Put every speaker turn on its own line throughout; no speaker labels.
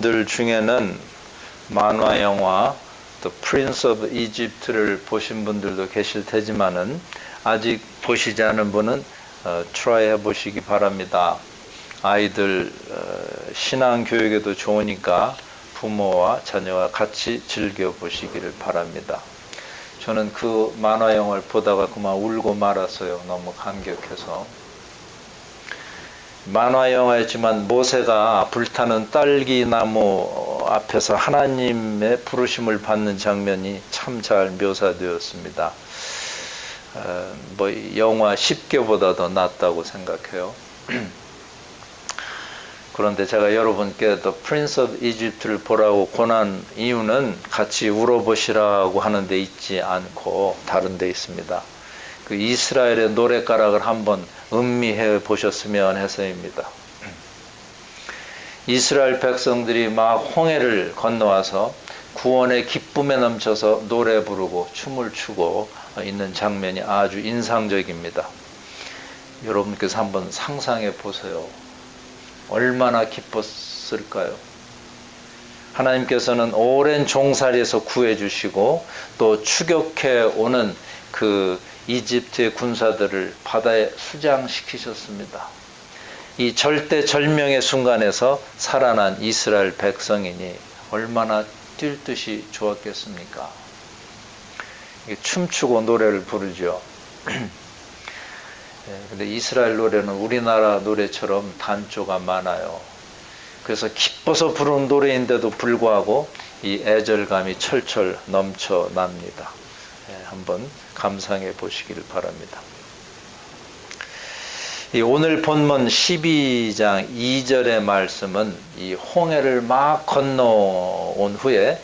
여러분들 중에는 만화 영화 The Prince of Egypt를 보신 분들도 계실 테지만은 아직 보시지 않은 분은 트라이 해보시기 바랍니다. 아이들 신앙 교육에도 좋으니까 부모와 자녀와 같이 즐겨보시기를 바랍니다. 저는 그 만화 영화를 보다가 그만 울고 말았어요. 너무 감격해서. 만화 영화였지만 모세가 불타는 딸기나무 앞에서 하나님의 부르심을 받는 장면이 참 잘 묘사되었습니다. 영화 10개보다 더 낫다고 생각해요. 그런데 제가 여러분께 The Prince of Egypt를 보라고 권한 이유는 같이 울어보시라고 하는 데 있지 않고 다른 데 있습니다. 그 이스라엘의 노랫가락을 한번 음미해 보셨으면 해서입니다. 이스라엘 백성들이 막 홍해를 건너와서 구원의 기쁨에 넘쳐서 노래 부르고 춤을 추고 있는 장면이 아주 인상적입니다. 여러분께서 한번 상상해 보세요. 얼마나 기뻤을까요? 하나님께서는 오랜 종살이에서 구해주시고 또 추격해 오는 그 이집트의 군사들을 바다에 수장시키셨습니다. 이 절대절명의 순간에서 살아난 이스라엘 백성이니 얼마나 뛸 듯이 좋았겠습니까? 춤추고 노래를 부르죠. 근데 이스라엘 노래는 우리나라 노래처럼 단조가 많아요. 그래서 기뻐서 부르는 노래인데도 불구하고 이 애절감이 철철 넘쳐납니다. 한번 감상해 보시길 바랍니다. 오늘 본문 12장 2절의 말씀은 이 홍해를 막 건너온 후에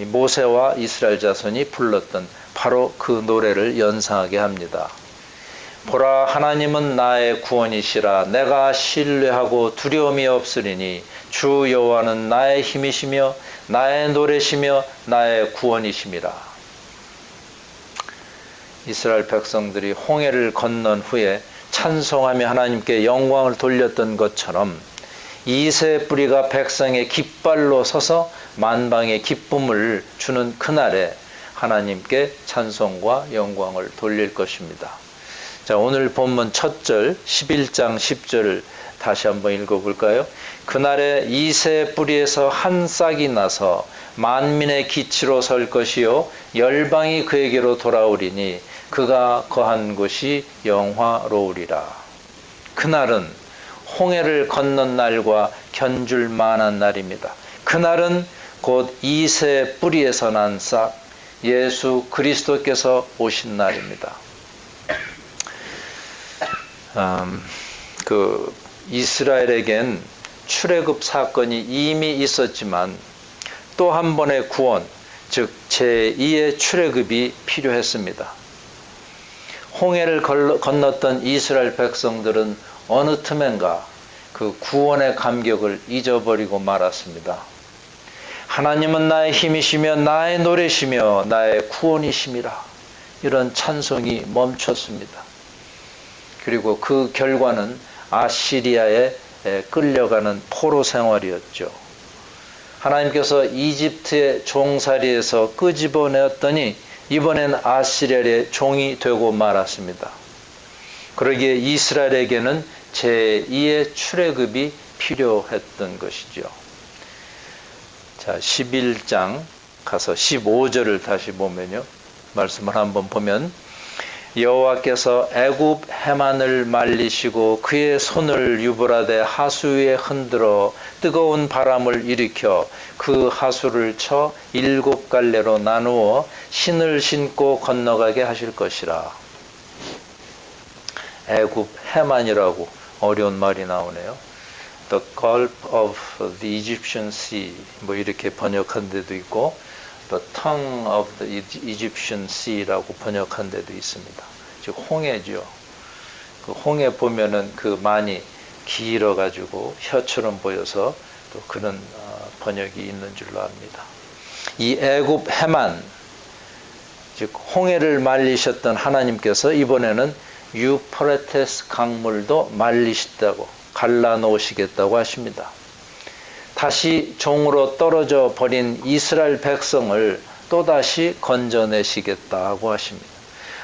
모세와 이스라엘 자손이 불렀던 바로 그 노래를 연상하게 합니다. 보라, 하나님은 나의 구원이시라. 내가 신뢰하고 두려움이 없으리니 주 여호와는 나의 힘이시며 나의 노래시며 나의 구원이심이라. 이스라엘 백성들이 홍해를 건넌 후에 찬송하며 하나님께 영광을 돌렸던 것처럼 이새 뿌리가 백성의 깃발로 서서 만방의 기쁨을 주는 그날에 하나님께 찬송과 영광을 돌릴 것입니다. 자, 오늘 본문 첫 절 11장 10절을 다시 한번 읽어볼까요? 그날에 이새 뿌리에서 한 싹이 나서 만민의 기치로 설 것이요 열방이 그에게로 돌아오리니 그가 거한 곳이 영화로우리라. 그날은 홍해를 건넌 날과 견줄 만한 날입니다. 그날은 곧 이새 뿌리에서 난 싹 예수 그리스도께서 오신 날입니다. 그 이스라엘에겐 출애굽 사건이 이미 있었지만 또 한 번의 구원, 즉 제2의 출애굽이 필요했습니다. 홍해를 건넜던 이스라엘 백성들은 어느 틈엔가 그 구원의 감격을 잊어버리고 말았습니다. 하나님은 나의 힘이시며 나의 노래시며 나의 구원이심이라. 이런 찬송이 멈췄습니다. 그리고 그 결과는 아시리아에 끌려가는 포로 생활이었죠. 하나님께서 이집트의 종살이에서 끄집어내었더니 이번엔 아시리아의 종이 되고 말았습니다. 그러기에 이스라엘에게는 제2의 출애굽이 필요했던 것이죠. 자, 11장 가서 15절을 다시 보면요. 말씀을 한번 보면 여호와께서 애굽 해만을 말리시고 그의 손을 유브라데 하수 위에 흔들어 뜨거운 바람을 일으켜 그 하수를 쳐 7갈래로 나누어 신을 신고 건너가게 하실 것이라. 애굽 해만이라고 어려운 말이 나오네요. The Gulf of the Egyptian Sea 이렇게 번역한 데도 있고 The tongue of the Egyptian Sea라고 번역한 데도 있습니다. 즉 홍해죠. 그 홍해 보면은 그 만이 길어가지고 혀처럼 보여서 또 그런 번역이 있는 줄로 압니다. 이 애굽 해만, 즉 홍해를 말리셨던 하나님께서 이번에는 유프라테스 강물도 말리시다고 갈라놓으시겠다고 하십니다. 다시 종으로 떨어져 버린 이스라엘 백성을 또다시 건져내시겠다고 하십니다.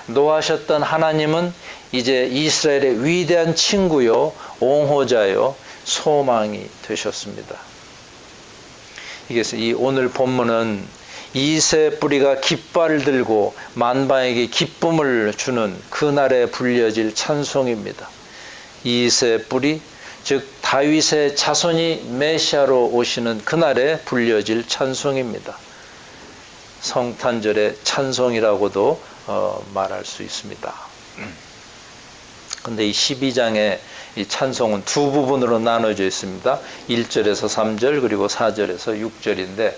노하셨던 하나님은 이제 이스라엘의 위대한 친구요, 옹호자요, 소망이 되셨습니다. 이게서 이 오늘 본문은 이새 뿌리가 깃발을 들고 만방에게 기쁨을 주는 그날에 불려질 찬송입니다. 이새 뿌리, 즉 다윗의 자손이 메시아로 오시는 그날에 불려질 찬송입니다. 성탄절의 찬송이라고도 말할 수 있습니다. 근데 이 12장의 이 찬송은 두 부분으로 나눠져 있습니다. 1절에서 3절 그리고 4절에서 6절인데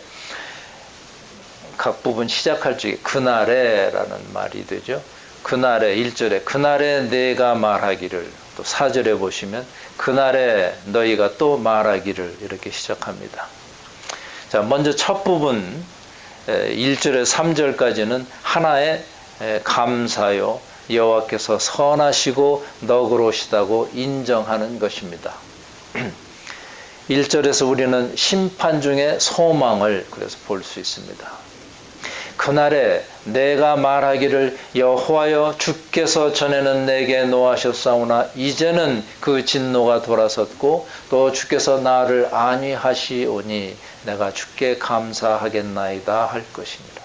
각 부분 시작할 적에 그날에 라는 말이 되죠. 그날에 1절에 그날에 내가 말하기를, 또 4절에 보시면 그날에 너희가 또 말하기를, 이렇게 시작합니다. 자, 먼저 첫 부분 1절에서 3절까지는 하나의 감사요, 여호와께서 선하시고 너그러우시다고 인정하는 것입니다. 1절에서 우리는 심판 중에 소망을 그래서 볼 수 있습니다. 그날에 내가 말하기를 여호와여 주께서 전에는 내게 노하셨사오나 이제는 그 진노가 돌아섰고 또 주께서 나를 안위하시오니 내가 주께 감사하겠나이다 할 것입니다.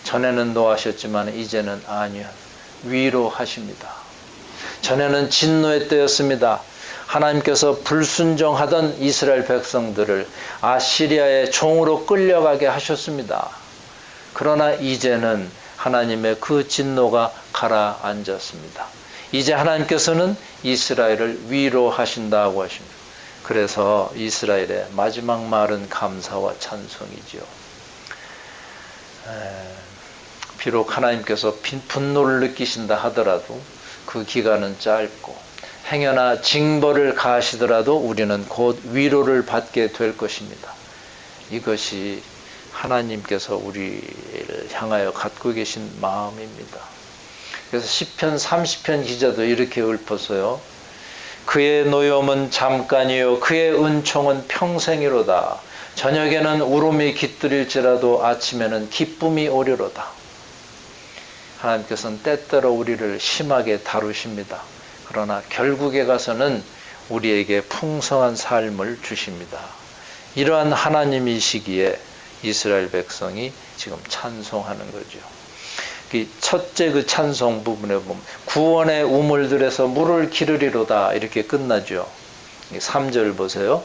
전에는 노하셨지만 이제는 위로하십니다. 전에는 진노의 때였습니다. 하나님께서 불순종하던 이스라엘 백성들을 아시리아의 종으로 끌려가게 하셨습니다. 그러나 이제는 하나님의 그 진노가 가라앉았습니다. 이제 하나님께서는 이스라엘을 위로하신다고 하십니다. 그래서 이스라엘의 마지막 말은 감사와 찬송이지요. 비록 하나님께서 분노를 느끼신다 하더라도 그 기간은 짧고 행여나 징벌을 가하시더라도 우리는 곧 위로를 받게 될 것입니다. 이것이 하나님께서 우리를 향하여 갖고 계신 마음입니다. 그래서 시편 30편 기자도 이렇게 읊어서요. 그의 노염은 잠깐이요 그의 은총은 평생이로다. 저녁에는 울음이 깃들일지라도 아침에는 기쁨이 오리로다. 하나님께서는 때때로 우리를 심하게 다루십니다. 그러나 결국에 가서는 우리에게 풍성한 삶을 주십니다. 이러한 하나님이시기에 이스라엘 백성이 지금 찬송하는 거죠. 첫째 그 찬송 부분에 보면 구원의 우물들에서 물을 기르리로다 이렇게 끝나죠. 3절 보세요.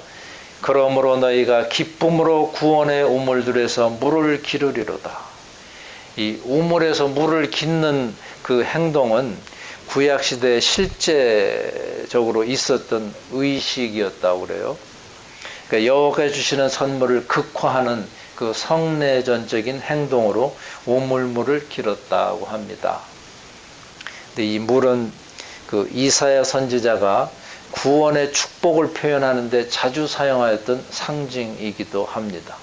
그러므로 너희가 기쁨으로 구원의 우물들에서 물을 기르리로다. 이 우물에서 물을 깃는 그 행동은 구약시대에 실제적으로 있었던 의식이었다고 그래요. 그러니까 여호와가 주시는 선물을 극화하는 그 성내전적인 행동으로 우물물을 길었다고 합니다. 근데 이 물은 그 이사야 선지자가 구원의 축복을 표현하는데 자주 사용하였던 상징이기도 합니다.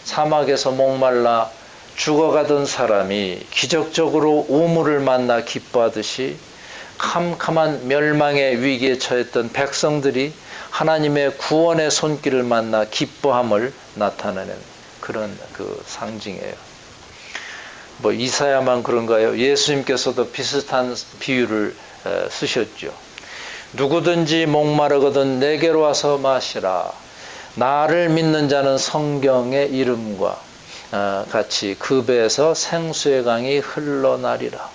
사막에서 목말라 죽어가던 사람이 기적적으로 우물을 만나 기뻐하듯이 캄캄한 멸망의 위기에 처했던 백성들이 하나님의 구원의 손길을 만나 기뻐함을 나타내는 그런 그 상징이에요. 뭐 이사야만 그런가요? 예수님께서도 비슷한 비유를 쓰셨죠. 누구든지 목마르거든 내게로 와서 마시라. 나를 믿는 자는 성경의 이름과 같이 그 배에서 생수의 강이 흘러나리라.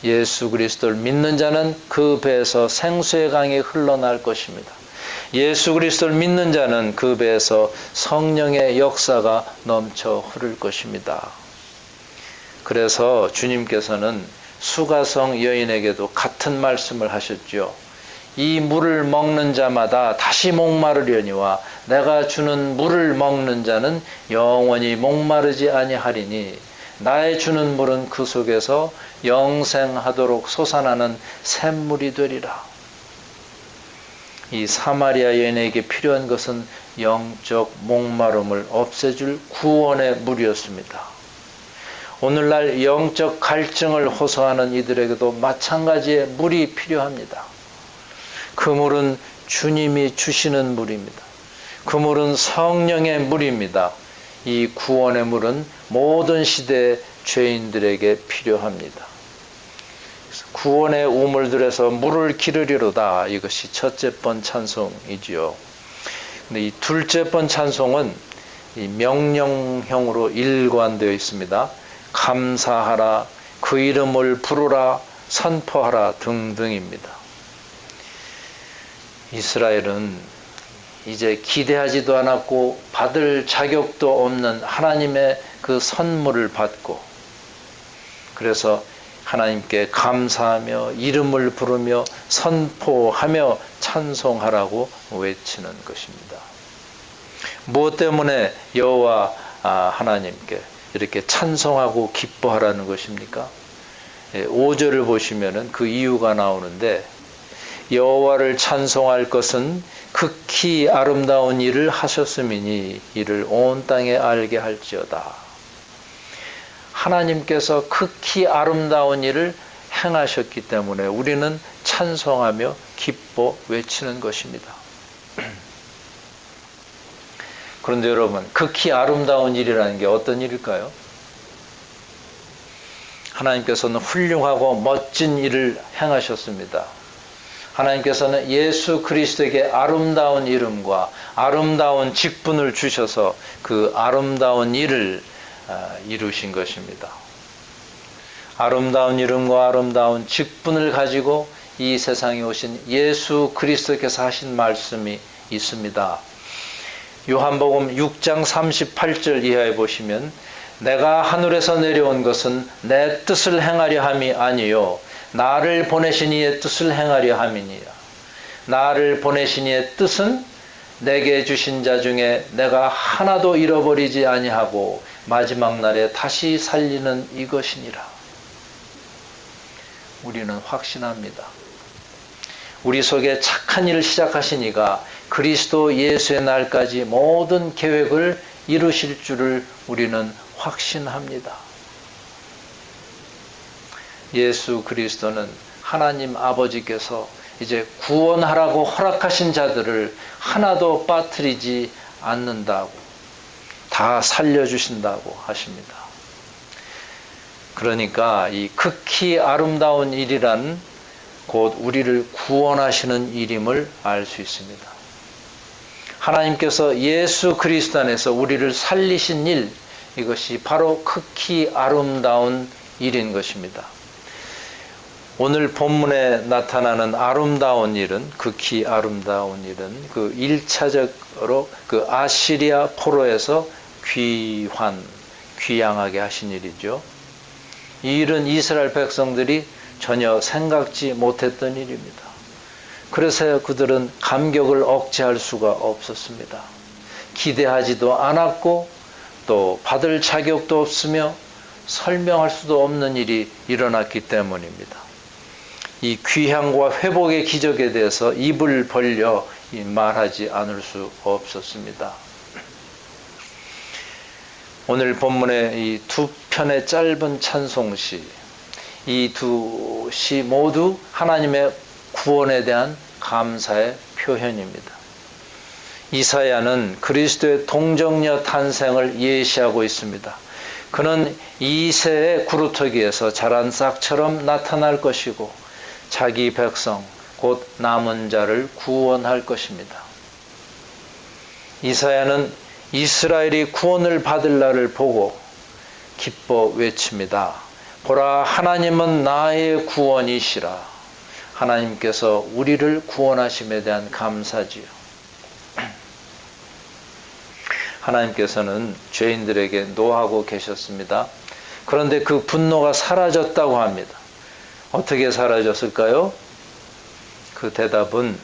예수 그리스도를 믿는 자는 그 배에서 생수의 강이 흘러날 것입니다. 예수 그리스도를 믿는 자는 그 배에서 성령의 역사가 넘쳐 흐를 것입니다. 그래서 주님께서는 수가성 여인에게도 같은 말씀을 하셨죠. 이 물을 먹는 자마다 다시 목마르려니와 내가 주는 물을 먹는 자는 영원히 목마르지 아니하리니 나의 주는 물은 그 속에서 영생하도록 솟아나는 샘물이 되리라. 이 사마리아 여인에게 필요한 것은 영적 목마름을 없애줄 구원의 물이었습니다. 오늘날 영적 갈증을 호소하는 이들에게도 마찬가지의 물이 필요합니다. 그 물은 주님이 주시는 물입니다. 그 물은 성령의 물입니다. 이 구원의 물은 모든 시대 죄인들에게 필요합니다. 구원의 우물들에서 물을 기르리로다. 이것이 첫째 번 찬송이지요. 근데 이 둘째 번 찬송은 이 명령형으로 일관되어 있습니다. 감사하라, 그 이름을 부르라, 선포하라 등등입니다. 이스라엘은 이제 기대하지도 않았고 받을 자격도 없는 하나님의 그 선물을 받고, 그래서 하나님께 감사하며 이름을 부르며 선포하며 찬송하라고 외치는 것입니다. 무엇 때문에 여호와 하나님께 이렇게 찬송하고 기뻐하라는 것입니까? 5절을 보시면은 그 이유가 나오는데, 여호와를 찬송할 것은 극히 아름다운 일을 하셨음이니 이를 온 땅에 알게 할지어다. 하나님께서 극히 아름다운 일을 행하셨기 때문에 우리는 찬송하며 기뻐 외치는 것입니다. 그런데 여러분, 극히 아름다운 일이라는 게 어떤 일일까요? 하나님께서는 훌륭하고 멋진 일을 행하셨습니다. 하나님께서는 예수 그리스도에게 아름다운 이름과 아름다운 직분을 주셔서 그 아름다운 일을 이루신 것입니다. 아름다운 이름과 아름다운 직분을 가지고 이 세상에 오신 예수 그리스도께서 하신 말씀이 있습니다. 요한복음 6장 38절 이하에 보시면, 내가 하늘에서 내려온 것은 내 뜻을 행하려 함이 아니요 나를 보내신 이의 뜻을 행하려 함이니라. 나를 보내신 이의 뜻은 내게 주신 자 중에 내가 하나도 잃어버리지 아니하고 마지막 날에 다시 살리는 이것이니라. 우리는 확신합니다. 우리 속에 착한 일을 시작하신 이가 그리스도 예수의 날까지 모든 계획을 이루실 줄을 우리는 확신합니다. 예수 그리스도는 하나님 아버지께서 이제 구원하라고 허락하신 자들을 하나도 빠뜨리지 않는다고, 다 살려주신다고 하십니다. 그러니까 이 극히 아름다운 일이란 곧 우리를 구원하시는 일임을 알 수 있습니다. 하나님께서 예수 그리스도 안에서 우리를 살리신 일, 이것이 바로 극히 아름다운 일인 것입니다. 오늘 본문에 나타나는 아름다운 일은, 극히 아름다운 일은 그 1차적으로 그 아시리아 포로에서 귀양하게 하신 일이죠. 이 일은 이스라엘 백성들이 전혀 생각지 못했던 일입니다. 그래서 그들은 감격을 억제할 수가 없었습니다. 기대하지도 않았고 또 받을 자격도 없으며 설명할 수도 없는 일이 일어났기 때문입니다. 이 귀향과 회복의 기적에 대해서 입을 벌려 말하지 않을 수 없었습니다. 오늘 본문의 이 두 편의 짧은 찬송시, 이 두 시 모두 하나님의 구원에 대한 감사의 표현입니다. 이사야는 그리스도의 동정녀 탄생을 예시하고 있습니다. 그는 이새의 구루터기에서 자란 싹처럼 나타날 것이고 자기 백성 곧 남은 자를 구원할 것입니다. 이사야는 이스라엘이 구원을 받을 날을 보고 기뻐 외칩니다. 보라, 하나님은 나의 구원이시라. 하나님께서 우리를 구원하심에 대한 감사지요. 하나님께서는 죄인들에게 노하고 계셨습니다. 그런데 그 분노가 사라졌다고 합니다. 어떻게 사라졌을까요? 그 대답은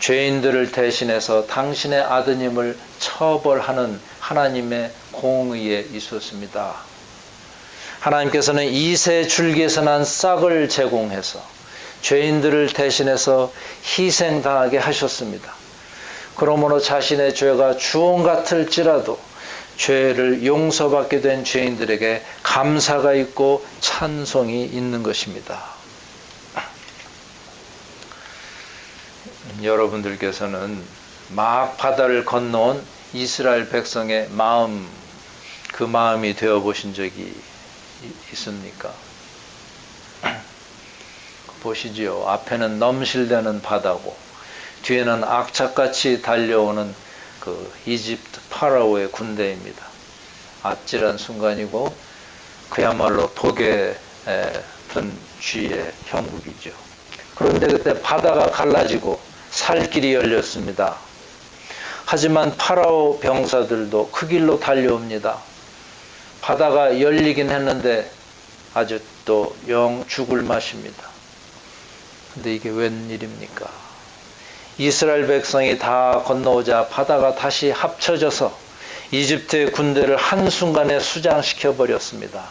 죄인들을 대신해서 당신의 아드님을 처벌하는 하나님의 공의에 있었습니다. 하나님께서는 이새 줄기에서 난 싹을 제공해서 죄인들을 대신해서 희생당하게 하셨습니다. 그러므로 자신의 죄가 주홍 같을지라도 죄를 용서받게 된 죄인들에게 감사가 있고 찬송이 있는 것입니다. 여러분들께서는 막 바다를 건너온 이스라엘 백성의 마음, 그 마음이 되어 보신 적이 있습니까? 보시지요. 앞에는 넘실대는 바다고 뒤에는 악착같이 달려오는 그 이집트 파라오의 군대입니다. 아찔한 순간이고 그야말로 독에 든 쥐의 형국이죠. 그런데 그때 바다가 갈라지고 살 길이 열렸습니다. 하지만 파라오 병사들도 그 길로 달려옵니다. 바다가 열리긴 했는데 아직도 영 죽을 맛입니다. 근데 이게 웬일입니까? 이스라엘 백성이 다 건너오자 바다가 다시 합쳐져서 이집트의 군대를 한순간에 수장시켜 버렸습니다.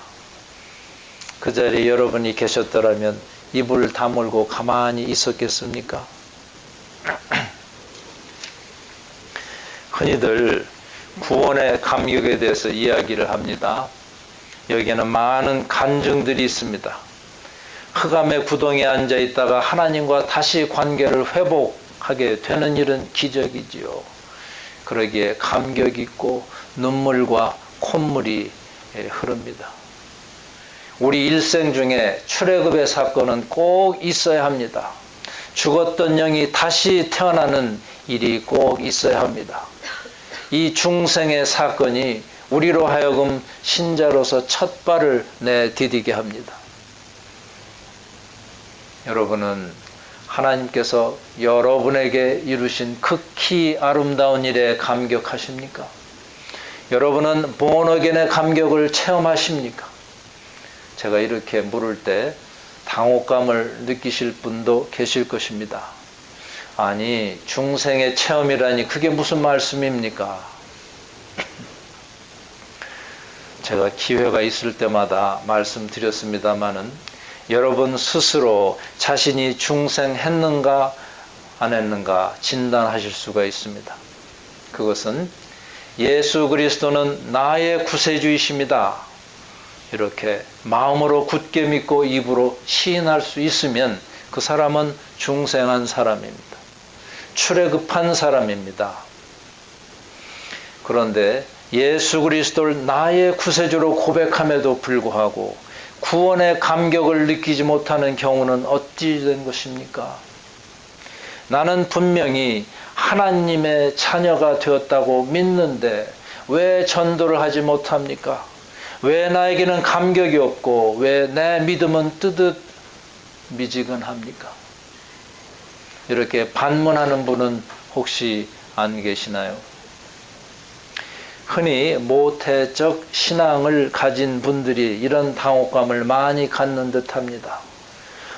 그 자리에 여러분이 계셨더라면 입을 다물고 가만히 있었겠습니까? 흔히들 구원의 감격에 대해서 이야기를 합니다. 여기에는 많은 간증들이 있습니다. 흑암의 구덩이에 앉아 있다가 하나님과 다시 관계를 회복하게 되는 일은 기적이지요. 그러기에 감격 있고 눈물과 콧물이 흐릅니다. 우리 일생 중에 출애굽의 사건은 꼭 있어야 합니다. 죽었던 영이 다시 태어나는 일이 꼭 있어야 합니다. 이 중생의 사건이 우리로 하여금 신자로서 첫 발을 내디디게 합니다. 여러분은 하나님께서 여러분에게 이루신 극히 아름다운 일에 감격하십니까? 여러분은 본어겐의 감격을 체험하십니까? 제가 이렇게 물을 때 당혹감을 느끼실 분도 계실 것입니다. 아니, 중생의 체험이라니 그게 무슨 말씀입니까? 제가 기회가 있을 때마다 말씀드렸습니다마는 여러분 스스로 자신이 중생했는가 안 했는가 진단하실 수가 있습니다. 그것은 예수 그리스도는 나의 구세주이십니다. 이렇게 마음으로 굳게 믿고 입으로 시인할 수 있으면 그 사람은 중생한 사람입니다. 출애굽한 사람입니다. 그런데 예수 그리스도를 나의 구세주로 고백함에도 불구하고 구원의 감격을 느끼지 못하는 경우는 어찌 된 것입니까? 나는 분명히 하나님의 자녀가 되었다고 믿는데 왜 전도를 하지 못합니까? 왜 나에게는 감격이 없고 왜 내 믿음은 뜨뜻 미지근합니까? 이렇게 반문하는 분은 혹시 안 계시나요? 흔히 모태적 신앙을 가진 분들이 이런 당혹감을 많이 갖는 듯합니다.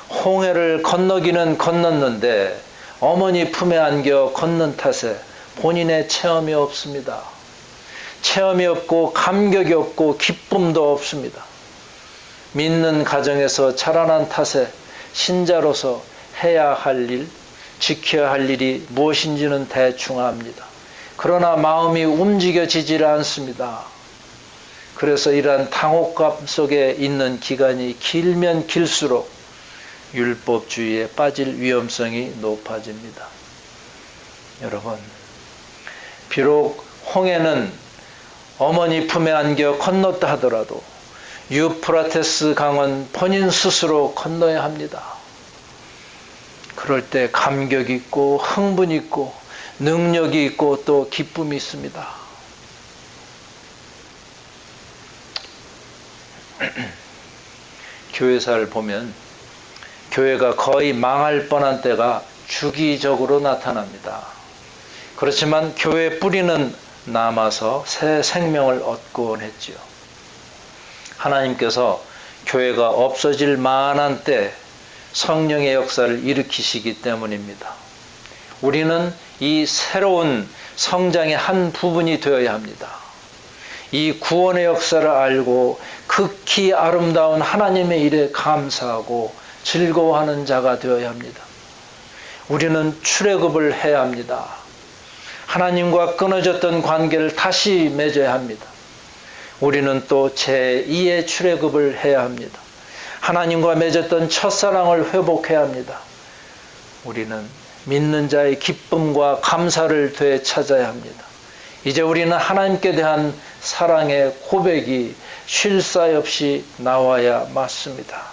홍해를 건너기는 건넜는데 어머니 품에 안겨 걷는 탓에 본인의 체험이 없습니다. 체험이 없고 감격이 없고 기쁨도 없습니다. 믿는 가정에서 자라난 탓에 신자로서 해야 할 일, 지켜야 할 일이 무엇인지는 대충 압니다. 그러나 마음이 움직여지질 않습니다. 그래서 이러한 당혹감 속에 있는 기간이 길면 길수록 율법주의에 빠질 위험성이 높아집니다. 여러분, 비록 홍해는 어머니 품에 안겨 건넜다 하더라도 유프라테스 강은 본인 스스로 건너야 합니다. 그럴 때 감격이 있고 흥분이 있고 능력이 있고 또 기쁨이 있습니다. 교회사를 보면 교회가 거의 망할 뻔한 때가 주기적으로 나타납니다. 그렇지만 교회 뿌리는 남아서 새 생명을 얻곤 했지요. 하나님께서 교회가 없어질 만한 때 성령의 역사를 일으키시기 때문입니다. 우리는 이 새로운 성장의 한 부분이 되어야 합니다. 이 구원의 역사를 알고 극히 아름다운 하나님의 일에 감사하고 즐거워하는 자가 되어야 합니다. 우리는 출애굽을 해야 합니다. 하나님과 끊어졌던 관계를 다시 맺어야 합니다. 우리는 또 제2의 출애굽을 해야 합니다. 하나님과 맺었던 첫사랑을 회복해야 합니다. 우리는 믿는 자의 기쁨과 감사를 되찾아야 합니다. 이제 우리는 하나님께 대한 사랑의 고백이 쉴 사이 없이 나와야 맞습니다.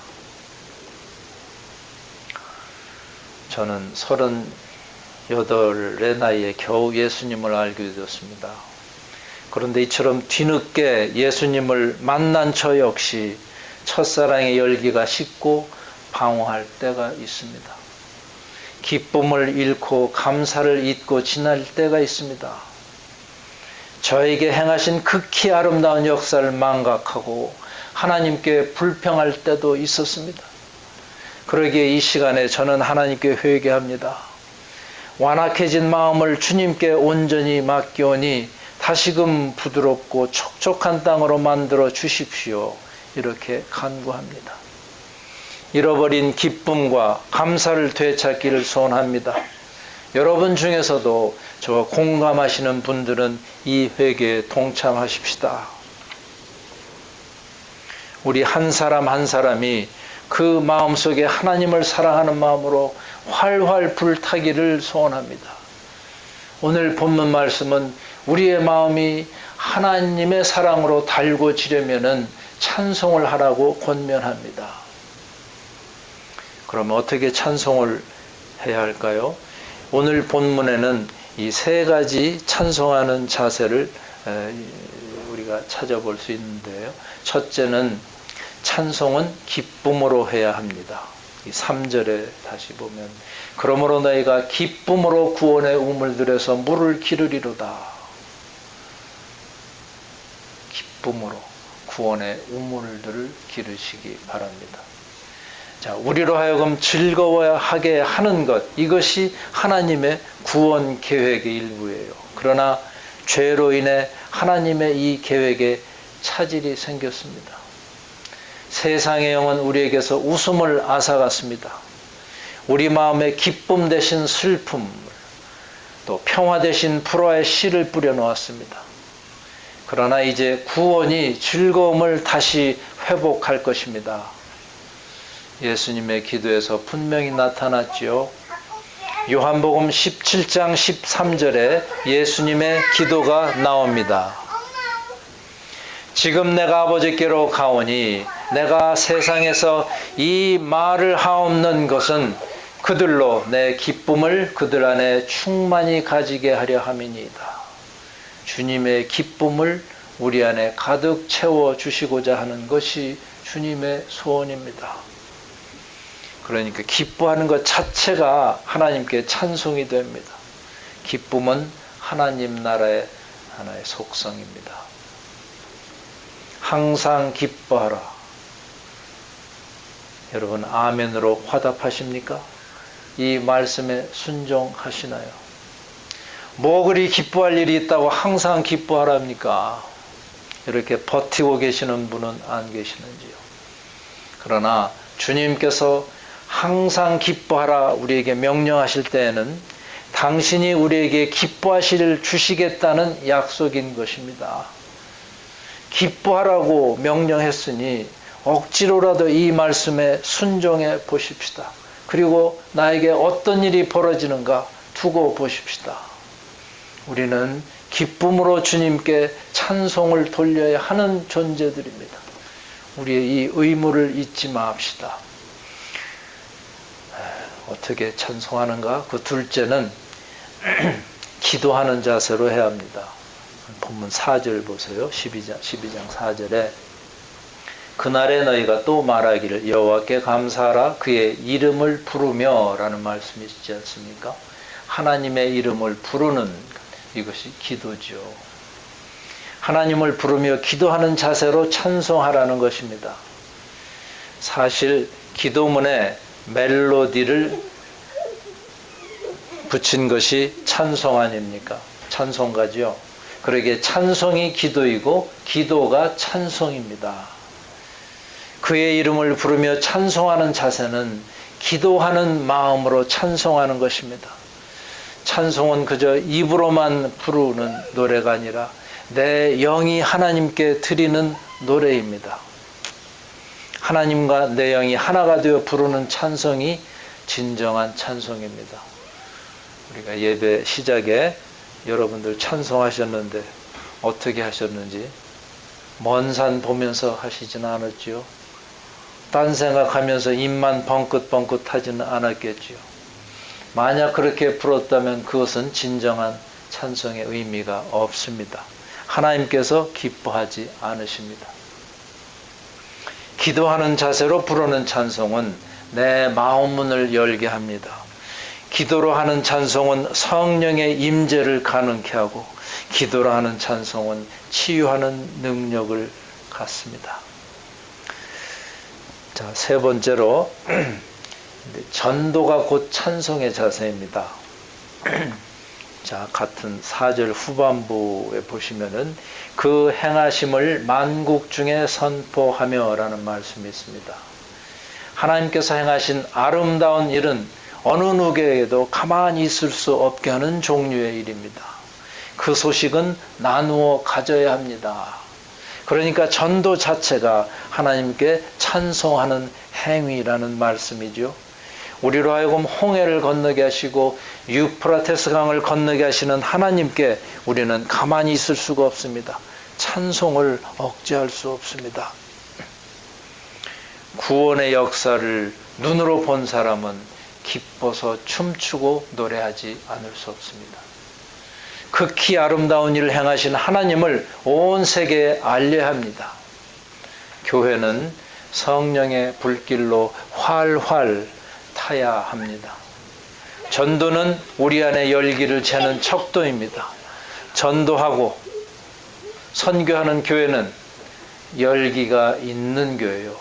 저는 38의 나이에 겨우 예수님을 알게 되었습니다. 그런데 이처럼 뒤늦게 예수님을 만난 저 역시 첫사랑의 열기가 식고 방황할 때가 있습니다. 기쁨을 잃고 감사를 잊고 지날 때가 있습니다. 저에게 행하신 극히 아름다운 역사를 망각하고 하나님께 불평할 때도 있었습니다. 그러기에 이 시간에 저는 하나님께 회개합니다. 완악해진 마음을 주님께 온전히 맡기오니 다시금 부드럽고 촉촉한 땅으로 만들어 주십시오. 이렇게 간구합니다. 잃어버린 기쁨과 감사를 되찾기를 소원합니다. 여러분 중에서도 저와 공감하시는 분들은 이 회개에 동참하십시다. 우리 한 사람 한 사람이 그 마음속에 하나님을 사랑하는 마음으로 활활 불타기를 소원합니다. 오늘 본문 말씀은 우리의 마음이 하나님의 사랑으로 달궈지려면은 찬송을 하라고 권면합니다. 그러면 어떻게 찬송을 해야 할까요? 오늘 본문에는 이 세 가지 찬송하는 자세를 우리가 찾아볼 수 있는데요. 첫째는 찬송은 기쁨으로 해야 합니다. 이 3절에 다시 보면 그러므로 너희가 기쁨으로 구원의 우물들에서 물을 기르리로다. 기쁨으로 구원의 우물들을 기르시기 바랍니다. 자, 우리로 하여금 즐거워하게 하는 것, 이것이 하나님의 구원 계획의 일부예요. 그러나 죄로 인해 하나님의 이 계획에 차질이 생겼습니다. 세상의 영은 우리에게서 웃음을 앗아갔습니다. 우리 마음에 기쁨 대신 슬픔, 또 평화 대신 불화의 씨를 뿌려놓았습니다. 그러나 이제 구원이 즐거움을 다시 회복할 것입니다. 예수님의 기도에서 분명히 나타났지요. 요한복음 17장 13절에 예수님의 기도가 나옵니다. 지금 내가 아버지께로 가오니 내가 세상에서 이 말을 하옵는 것은 그들로 내 기쁨을 그들 안에 충만히 가지게 하려 함이니이다. 주님의 기쁨을 우리 안에 가득 채워 주시고자 하는 것이 주님의 소원입니다. 그러니까 기뻐하는 것 자체가 하나님께 찬송이 됩니다. 기쁨은 하나님 나라의 하나의 속성입니다. 항상 기뻐하라. 여러분 아멘으로 화답하십니까? 이 말씀에 순종하시나요? 뭐 그리 기뻐할 일이 있다고 항상 기뻐하랍니까? 이렇게 버티고 계시는 분은 안 계시는지요? 그러나 주님께서 항상 기뻐하라 우리에게 명령하실 때에는 당신이 우리에게 기뻐하시를 주시겠다는 약속인 것입니다. 기뻐하라고 명령했으니 억지로라도 이 말씀에 순종해 보십시다. 그리고 나에게 어떤 일이 벌어지는가 두고 보십시다. 우리는 기쁨으로 주님께 찬송을 돌려야 하는 존재들입니다. 우리의 이 의무를 잊지 맙시다. 어떻게 찬송하는가? 그 둘째는 기도하는 자세로 해야 합니다. 본문 4절 보세요. 12장 4절에 그날에 너희가 또 말하기를 여호와께 감사하라 그의 이름을 부르며 라는 말씀이 있지 않습니까? 하나님의 이름을 부르는 이것이 기도죠. 하나님을 부르며 기도하는 자세로 찬송하라는 것입니다. 사실 기도문에 멜로디를 붙인 것이 찬송 아닙니까? 찬송가죠. 그러기에 찬송이 기도이고 기도가 찬송입니다. 그의 이름을 부르며 찬송하는 자세는 기도하는 마음으로 찬송하는 것입니다. 찬송은 그저 입으로만 부르는 노래가 아니라 내 영이 하나님께 드리는 노래입니다. 하나님과 내 영이 하나가 되어 부르는 찬송이 진정한 찬송입니다. 우리가 예배 시작에 여러분들 찬송하셨는데 어떻게 하셨는지 먼 산 보면서 하시지는 않았지요. 딴 생각하면서 입만 벙긋벙긋 하지는 않았겠지요. 만약 그렇게 불었다면 그것은 진정한 찬송의 의미가 없습니다. 하나님께서 기뻐하지 않으십니다. 기도하는 자세로 부르는 찬송은 내 마음문을 열게 합니다. 기도로 하는 찬송은 성령의 임재를 가능케 하고 기도로 하는 찬송은 치유하는 능력을 갖습니다. 자, 세 번째로 전도가 곧 찬송의 자세입니다. 자, 같은 4절 후반부에 보시면은 그 행하심을 만국 중에 선포하며 라는 말씀이 있습니다. 하나님께서 행하신 아름다운 일은 어느 누구에게도 가만히 있을 수 없게 하는 종류의 일입니다. 그 소식은 나누어 가져야 합니다. 그러니까 전도 자체가 하나님께 찬송하는 행위라는 말씀이죠. 우리로 하여금 홍해를 건너게 하시고 유프라테스 강을 건너게 하시는 하나님께 우리는 가만히 있을 수가 없습니다. 찬송을 억제할 수 없습니다. 구원의 역사를 눈으로 본 사람은 기뻐서 춤추고 노래하지 않을 수 없습니다. 극히 아름다운 일을 행하신 하나님을 온 세계에 알려야 합니다. 교회는 성령의 불길로 활활 타야 합니다. 전도는 우리 안에 열기를 채는 척도입니다. 전도하고 선교하는 교회는 열기가 있는 교회요.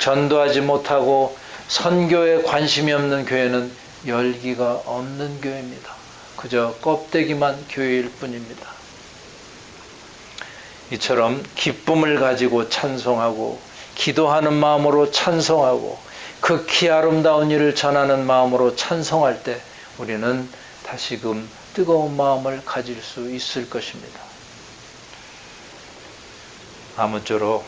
전도하지 못하고 선교에 관심이 없는 교회는 열기가 없는 교회입니다. 그저 껍데기만 교회일 뿐입니다. 이처럼 기쁨을 가지고 찬송하고 기도하는 마음으로 찬송하고 극히 아름다운 일을 전하는 마음으로 찬송할 때 우리는 다시금 뜨거운 마음을 가질 수 있을 것입니다. 아무쪼록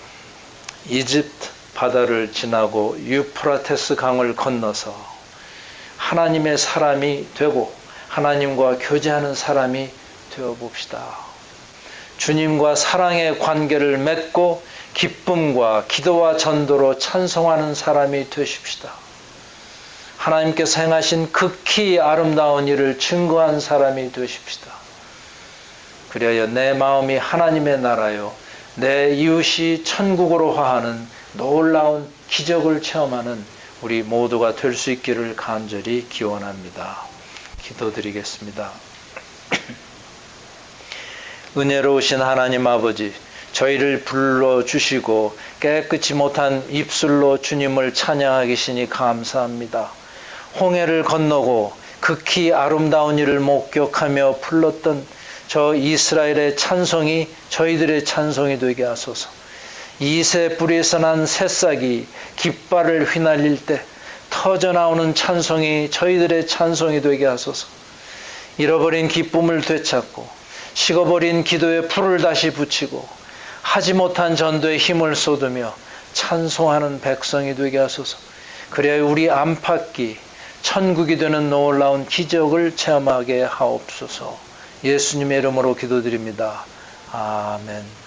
이집트 바다를 지나고 유프라테스 강을 건너서 하나님의 사람이 되고 하나님과 교제하는 사람이 되어봅시다. 주님과 사랑의 관계를 맺고 기쁨과 기도와 전도로 찬송하는 사람이 되십시다. 하나님께서 행하신 극히 아름다운 일을 증거한 사람이 되십시다. 그리하여 내 마음이 하나님의 나라요 내 이웃이 천국으로 화하는 놀라운 기적을 체험하는 우리 모두가 될 수 있기를 간절히 기원합니다. 기도드리겠습니다. 은혜로우신 하나님 아버지, 저희를 불러주시고 깨끗이 못한 입술로 주님을 찬양하게 하시니 감사합니다. 홍해를 건너고 극히 아름다운 일을 목격하며 불렀던 저 이스라엘의 찬송이 저희들의 찬송이 되게 하소서. 이새 뿌리에서 난 새싹이 깃발을 휘날릴 때 터져나오는 찬송이 저희들의 찬송이 되게 하소서. 잃어버린 기쁨을 되찾고 식어버린 기도에 불을 다시 붙이고 하지 못한 전도에 힘을 쏟으며 찬송하는 백성이 되게 하소서. 그래야 우리 안팎이 천국이 되는 놀라운 기적을 체험하게 하옵소서. 예수님의 이름으로 기도드립니다. 아멘.